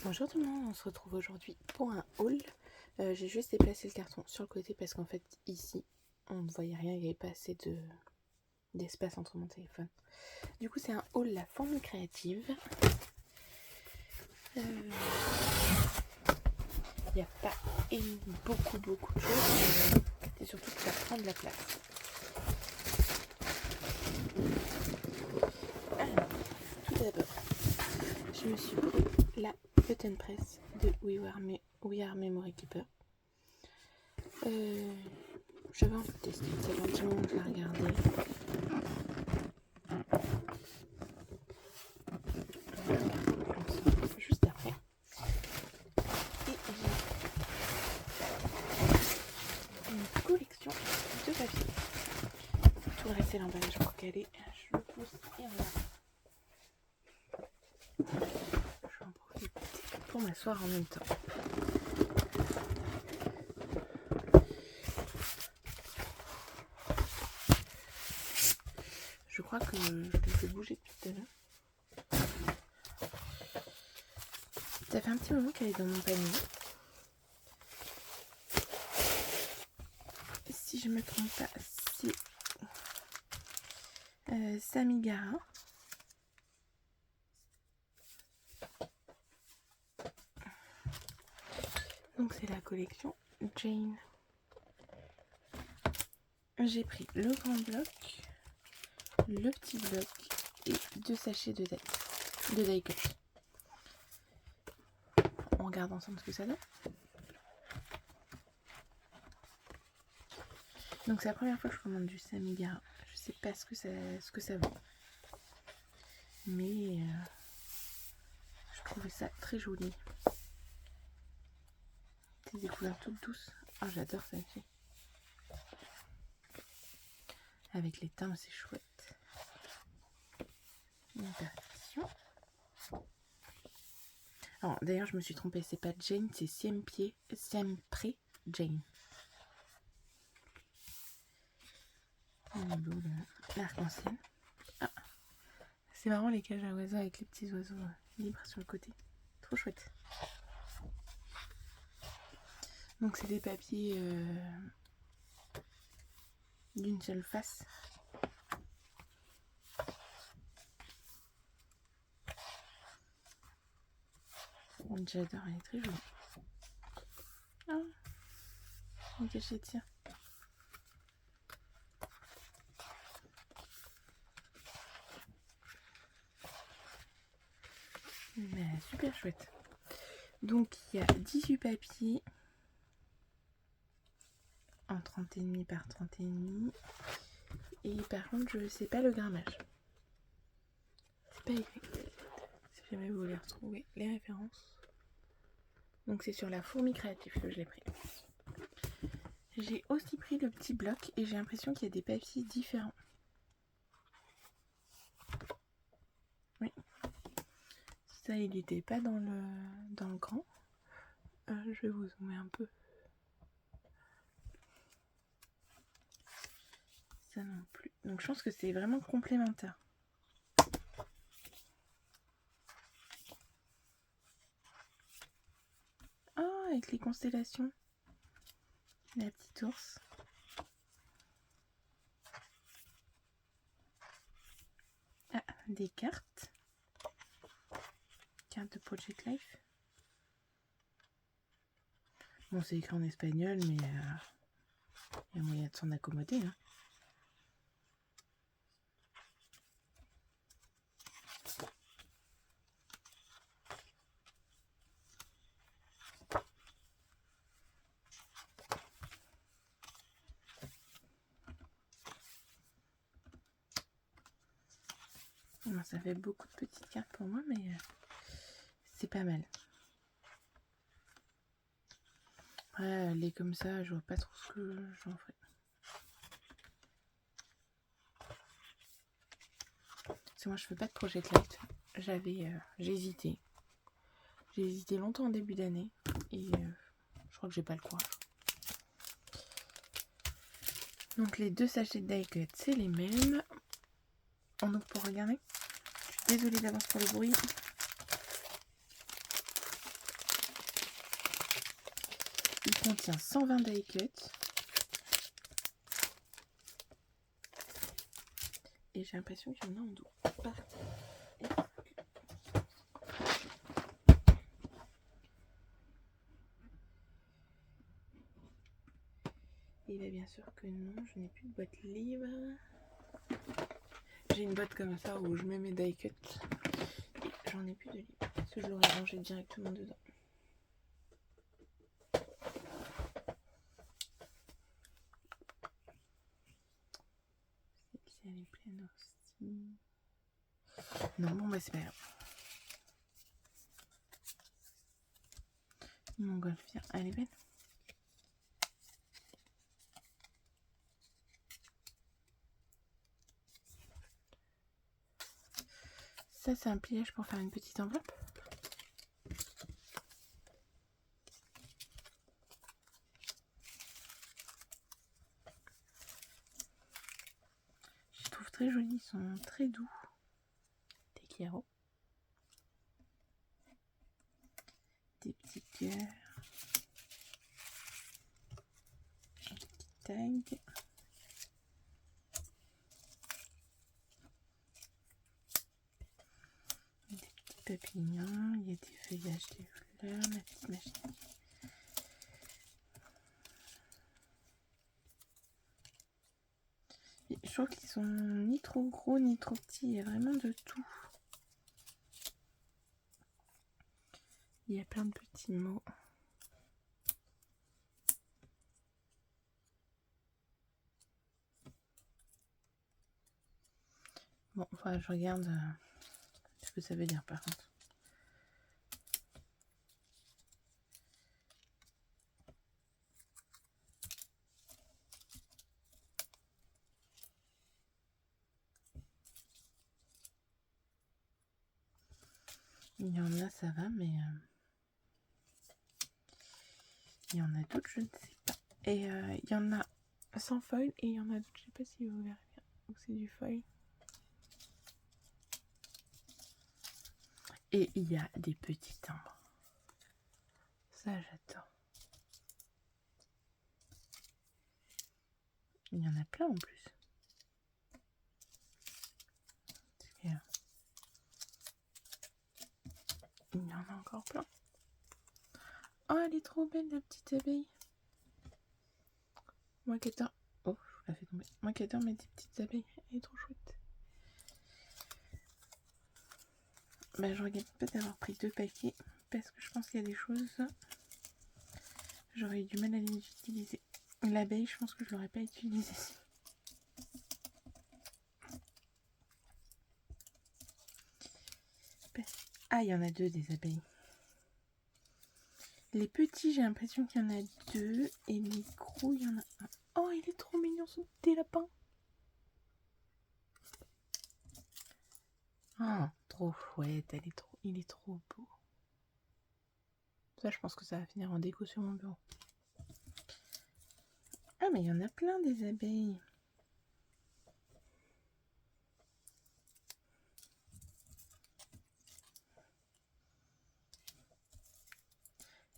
Bonjour tout le monde, on se retrouve aujourd'hui pour un haul. J'ai juste déplacé le carton sur le côté parce qu'en fait ici on ne voyait rien, il n'y avait pas assez d'espace entre mon téléphone. Du coup c'est un haul La Fourmi Créative. Il n'y a pas beaucoup de choses, mais c'est surtout que ça prend de la place. Alors, tout d'abord, je me suis pris la button press de We Are Memory Keeper. J'avais envie de tester, ça fait un petit moment que je la regardais. Juste après. Et j'ai une collection de papier. Tout le reste c'est l'emballage pour caler. Je le pousse et on va. Je vais en profiter pour m'asseoir en même temps. Je crois que je l'ai fait bouger depuis tout à l'heure. Ça fait un petit moment qu'elle est dans mon panier. Si je me trompe pas, c'est Samigara. Donc c'est la collection Jane. J'ai pris le grand bloc, le petit bloc et 2 sachets de die cut. On regarde ensemble ce que ça donne. Donc c'est la première fois que je commande du Samigara. Je sais pas ce que ça vaut. Mais je trouvais ça très joli. C'est des couleurs toutes douces. Oh, j'adore ça aussi. Avec les timbres, c'est chouette. Une partition. Alors d'ailleurs, je me suis trompée. C'est pas Jane, c'est Siempre Jane. L'arc-en-ciel. Ah, c'est marrant les cages à oiseaux avec les petits oiseaux libres sur le côté. Trop chouette. Donc c'est des papiers d'une seule face. J'adore, elle est très jolie. Ah, une cachetière. Mais super chouette. Donc il y a 18 papiers en 30,5 par 30,5. Et par contre, je sais pas le grammage. C'est pas écrit. Si jamais vous voulez retrouver les références. Donc c'est sur La Fourmi Créative que je l'ai pris. J'ai aussi pris le petit bloc et j'ai l'impression qu'il y a des papiers différents. Oui. Ça, il n'était pas dans le grand. Je vais vous zoomer un peu. Ça non plus. Donc je pense que c'est vraiment complémentaire. Ah, avec les constellations. La petite ours. Ah, des cartes. Cartes de Project Life. Bon, c'est écrit en espagnol, mais il y a moyen de s'en accommoder. Hein. Bon, ça fait beaucoup de petites cartes pour moi, mais c'est pas mal. Après, elle est comme ça, je vois pas trop ce que j'en ferai. Parce que moi, je fais pas de Project Light. J'ai hésité. J'ai hésité longtemps en début d'année et je crois que j'ai pas le courage. Donc les 2 sachets de die cut, c'est les mêmes. On ouvre pour regarder. Je suis désolée d'avance pour le bruit. contient 120 die cuts. Et j'ai l'impression qu'il y en a en dos. Et bien sûr que non, je n'ai plus de boîte libre. J'ai une boîte comme ça où je mets mes die cuts. Et j'en ai plus de libre. Parce que je l'aurais rangé directement dedans. Celle-ci elle est pleine aussi. Non, bon bah c'est pas grave. Montgolfière, elle est belle. Ça c'est un pliage pour faire une petite enveloppe. Je les trouve très jolis, ils sont très doux. Des carreaux. Des petits cœurs. Des petits tags. Des petits papillons. Il y a des feuillages, des fleurs, la petite machine. Je trouve qu'ils sont ni trop gros ni trop petits. Il y a vraiment de tout. Il y a plein de petits mots. Bon, enfin, je regarde ce que ça veut dire par contre. Il y en a, ça va, mais il y en a d'autres, je ne sais pas. Et il y en a sans foil et il y en a d'autres, je ne sais pas si vous verrez bien. Donc c'est du foil. Et il y a des petits timbres. Ça, j'adore. Il y en a plein en plus. Il y en a encore plein. Oh, elle est trop belle, la petite abeille. Moi qui adore... Oh, je la fais tomber. Moi qui adore mes petites abeilles. Elle est trop chouette. Bah, je regrette peut-être d'avoir pris 2 paquets. Parce que je pense qu'il y a des choses... J'aurais eu du mal à les utiliser. L'abeille, je pense que je l'aurais pas utilisée. Ah, il y en a 2 des abeilles. Les petits, j'ai l'impression qu'il y en a 2. Et les gros, il y en a 1. Oh, il est trop mignon, ce petit lapin. Oh, trop chouette. Il est trop beau. Ça, je pense que ça va finir en déco sur mon bureau. Ah, mais il y en a plein des abeilles.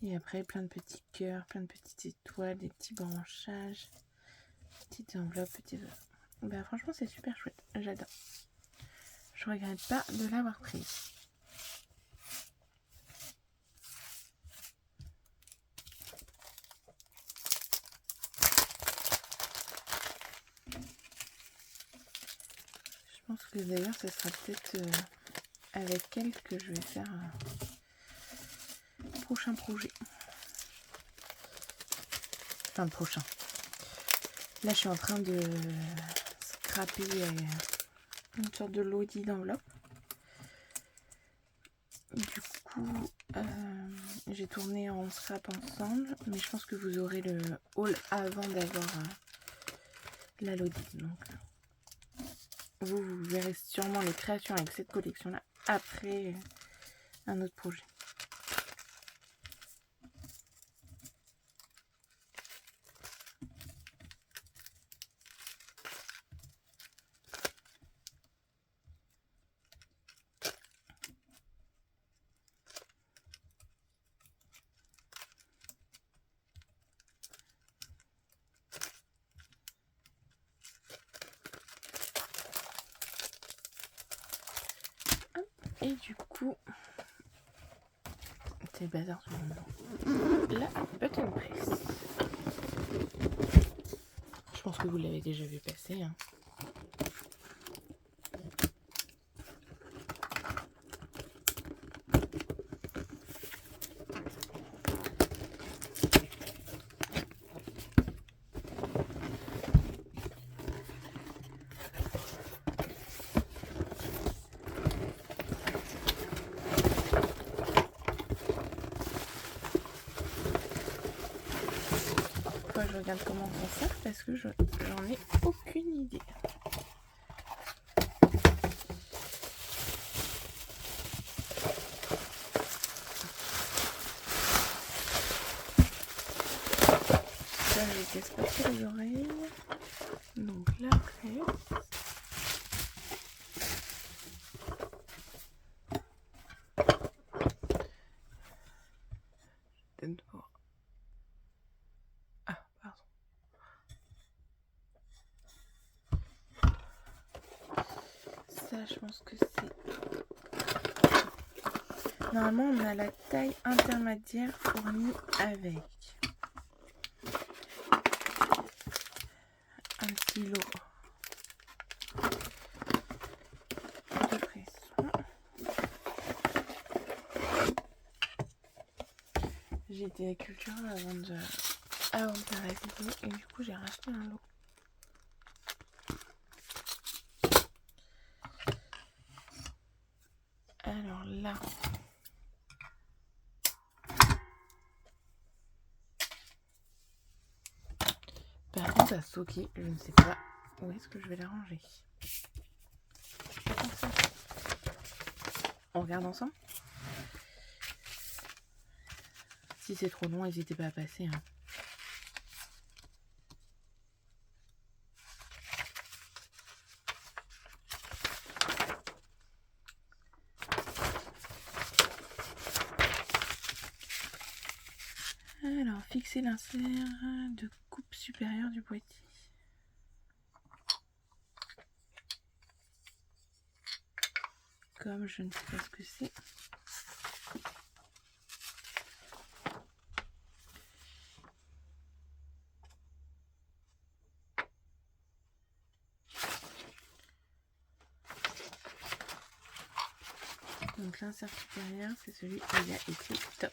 Et après, plein de petits cœurs, plein de petites étoiles, des petits branchages, petites enveloppes, petits... Bah, franchement, c'est super chouette. J'adore. Je regrette pas de l'avoir pris. Je pense que d'ailleurs, ça sera peut-être avec elle que je vais faire un prochain projet. Enfin, le prochain. Là, je suis en train de scraper une sorte de lodi d'enveloppe. Du coup, j'ai tourné en scrap ensemble, mais je pense que vous aurez le haul avant d'avoir la lodi. Donc, vous verrez sûrement les créations avec cette collection-là après un autre projet. c'est le bazar sur le dos. La button press. Je pense que vous l'avez déjà vu passer. Hein. Je regarde comment on s'en sert parce que j'en ai aucune idée. Ça, je casse pas trop les oreilles. Donc la presse. Ah, pardon. Ça, je pense que c'est... Normalement, on a la taille intermédiaire fournie avec un petit lot de pression. J'ai été à Cultura avant de faire la vidéo et du coup, j'ai racheté un lot. Alors là... Par contre, à stocker, je ne sais pas où est-ce que je vais la ranger. On regarde ensemble. Si c'est trop long, n'hésitez pas à passer. Hein. Alors, fixer l'insert de coupe supérieure du boîtier. Comme je ne sais pas ce que c'est. Donc l'insert supérieur, c'est celui où il y a écrit top.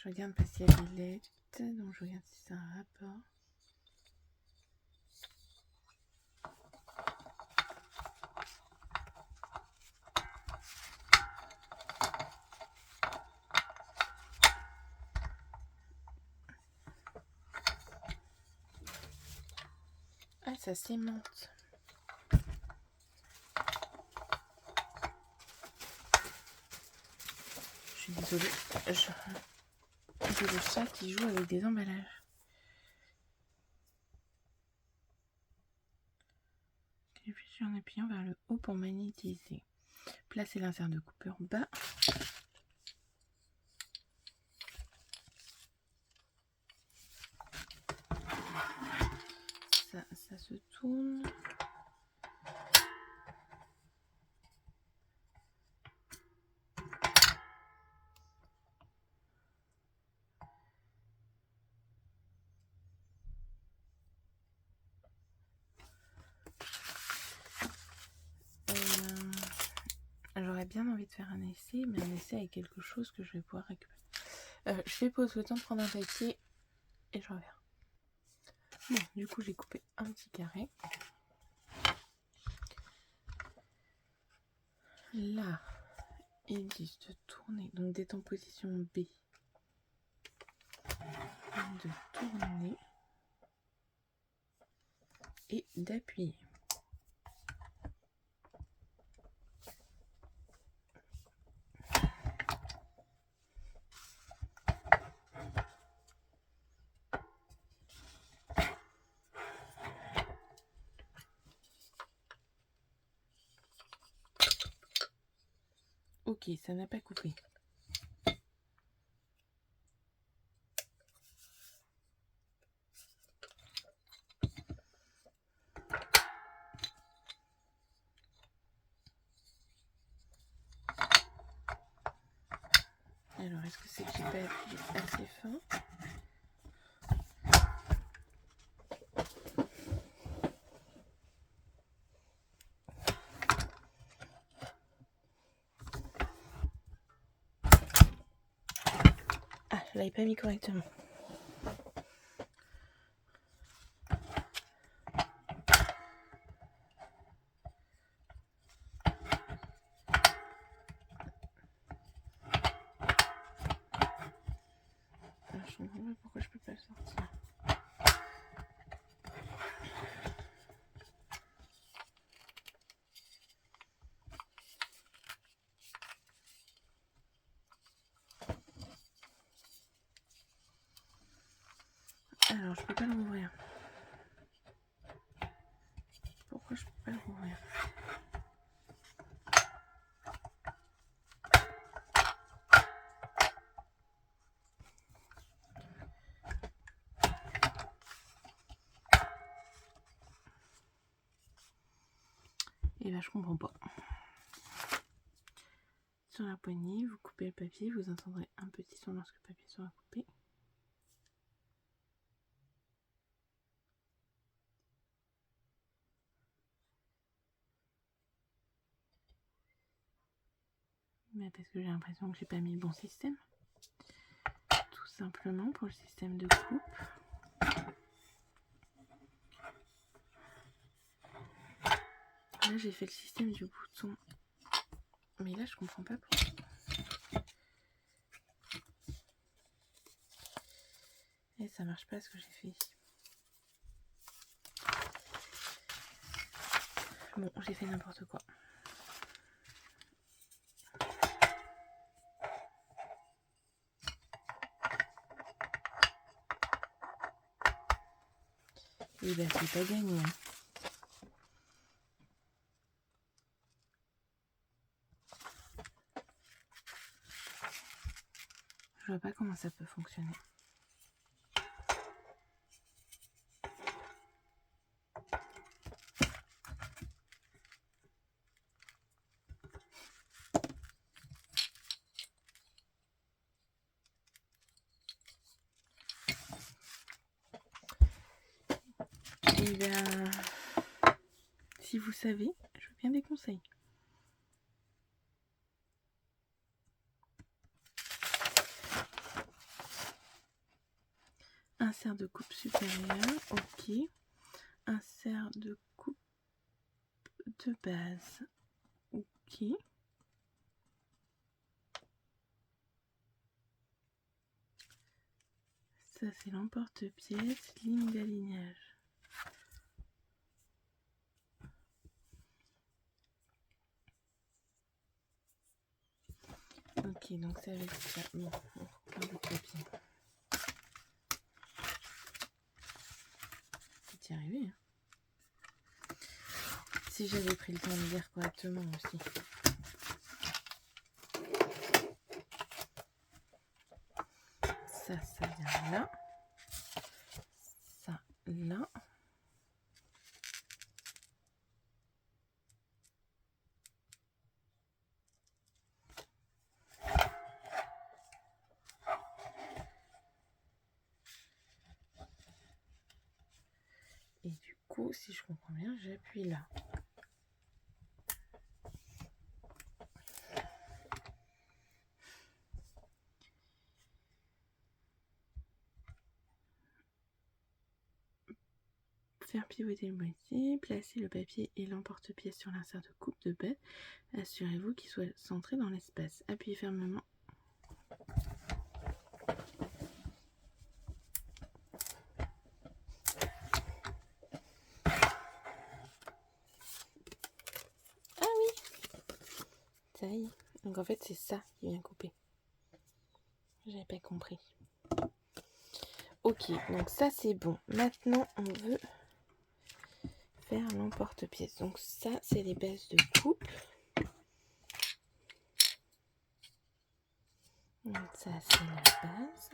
Je regarde pas s'il y a des lettres, donc je regarde si c'est un rapport. Ah, ça cimente. Je suis désolée. J'ai le chat qui joue avec des emballages. Puis en appuyant vers le haut pour magnétiser. Placez l'insert de coupeur bas. Ça se tourne. J'aurais bien envie de faire un essai, mais un essai avec quelque chose que je vais pouvoir récupérer. Je fais pause le temps de prendre un papier et je reviens. Bon, du coup, j'ai coupé un petit carré. Là, ils disent de tourner, donc d'être en position B. De tourner et d'appuyer. Ok, ça n'a pas coupé. est-ce que c'est que j'ai pas appuyé assez fin? Ah, je l'avais pas mis correctement. Je comprends pas pourquoi je peux pas le sortir. Alors, je peux pas le rouvrir. Pourquoi je peux pas le rouvrir? Et là, je comprends pas. Sur la poignée, vous coupez le papier, vous entendrez un petit son lorsque le papier sera coupé. Mais parce que j'ai l'impression que j'ai pas mis le bon système. Tout simplement pour le système de coupe. Là, j'ai fait le système du bouton. Mais là, je comprends pas pourquoi. Et ça marche pas ce que j'ai fait ici. Bon, j'ai fait n'importe quoi. Et ben, c'est pas gagné. Hein. Je vois pas comment ça peut fonctionner. Et ben, si vous savez, je veux bien des conseils. Insert de coupe supérieure, ok. Insert de coupe de base, ok. Ça c'est l'emporte-pièce, ligne d'alignage. Ok, donc ça va être ça. Bon, on coupe un bout de papier. C'est y arrivé, hein. Si j'avais pris le temps de lire correctement aussi. Ça vient là. Ça, là. Et du coup, si je comprends bien, j'appuie là. Faire pivoter le boîtier, placer le papier et l'emporte-pièce sur l'insert de coupe de base. Assurez-vous qu'il soit centré dans l'espace. Appuyez fermement. Ah oui, ça y est. Donc en fait c'est ça qui vient couper. J'avais pas compris. Ok, donc ça c'est bon. Maintenant on veut faire l'emporte-pièce. Donc ça c'est les bases de coupe. Donc ça c'est la base.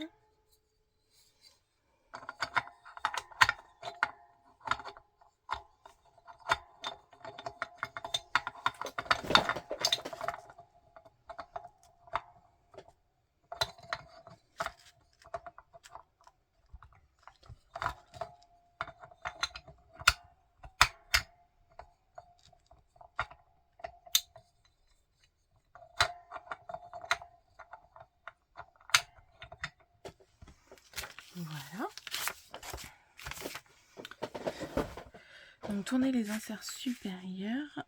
tournez les inserts supérieurs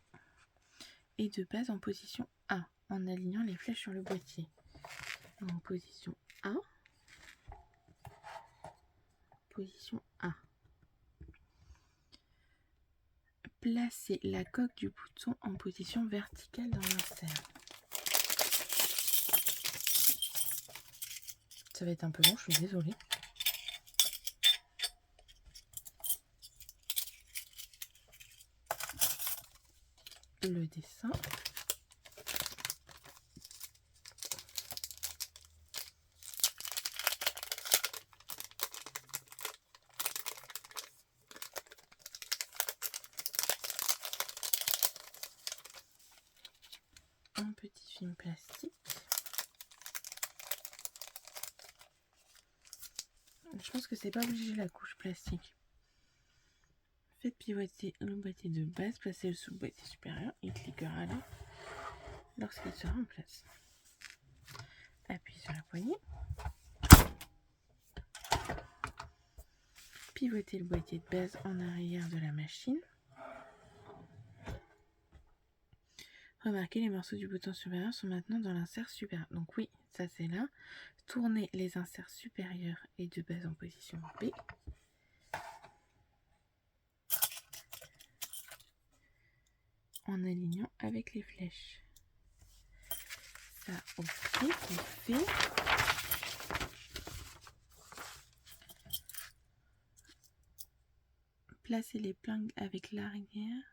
et de base en position A, en alignant les flèches sur le boîtier. En position A. Position A. Placez la coque du bouton en position verticale dans l'insert. Ça va être un peu long, je suis désolée. Le dessin. Un petit film plastique. Je pense que c'est pas obligé la couche plastique. Faites pivoter le boîtier de base, placez-le sous le boîtier supérieur. Il cliquera là lorsqu'il sera en place. Appuyez sur la poignée. Pivotez le boîtier de base en arrière de la machine. Remarquez, les morceaux du bouton supérieur sont maintenant dans l'insert supérieur. Donc oui, ça c'est là. Tournez les inserts supérieurs et de base en position B. En alignant avec les flèches. Ça, ok, c'est fait. Placez les plingles avec l'arrière.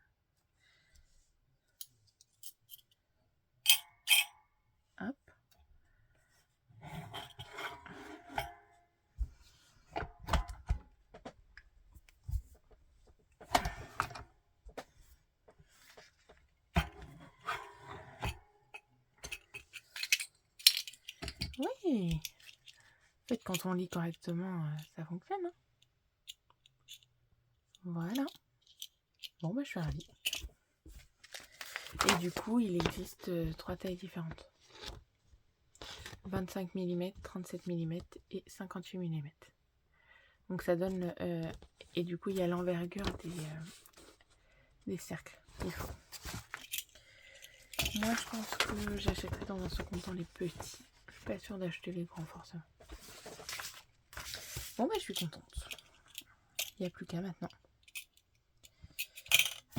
Hop. Oui. En fait, quand on lit correctement, ça fonctionne. Hein. Voilà. Bon, bah, je suis ravie. Et du coup, il existe 3 tailles différentes. 25 mm, 37 mm et 58 mm. Donc ça donne... et du coup, il y a l'envergure des cercles qu'il faut. Moi, je pense que j'achèterai dans un second temps les petits. Je suis pas sûre d'acheter les grands, forcément. Bon, bah, je suis contente. Il n'y a plus qu'à maintenant.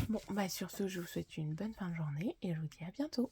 Bon, bah, sur ce, je vous souhaite une bonne fin de journée et je vous dis à bientôt.